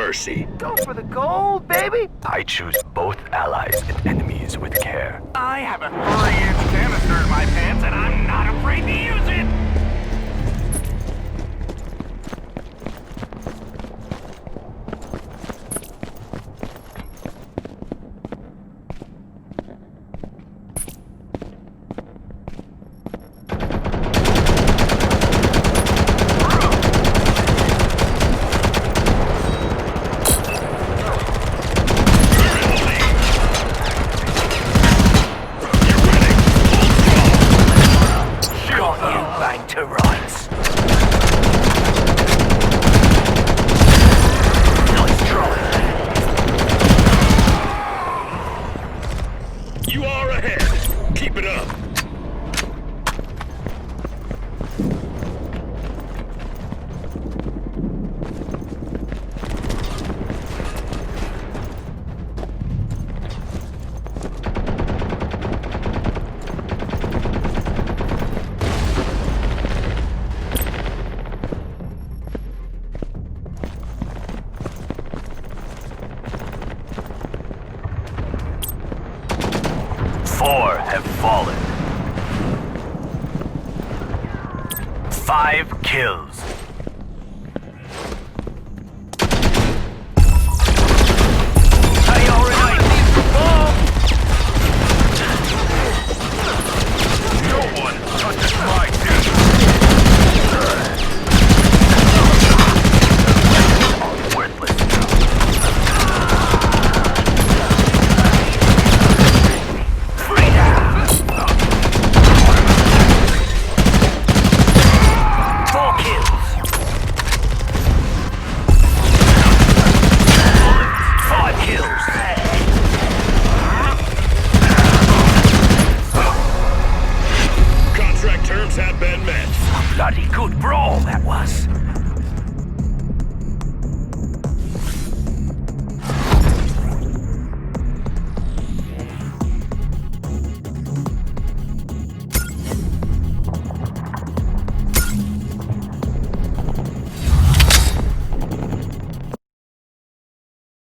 mercy. Go for the gold, baby! I choose both allies and enemies with care. I have a 3-inch canister in my pants, and I'm not afraid to use it! To rights. Nice try. You are ahead. Keep it up. Four have fallen. 5 kills. Hey, already. No one touches my dude. Worthless. Contract terms have been met. Bloody good brawl that was.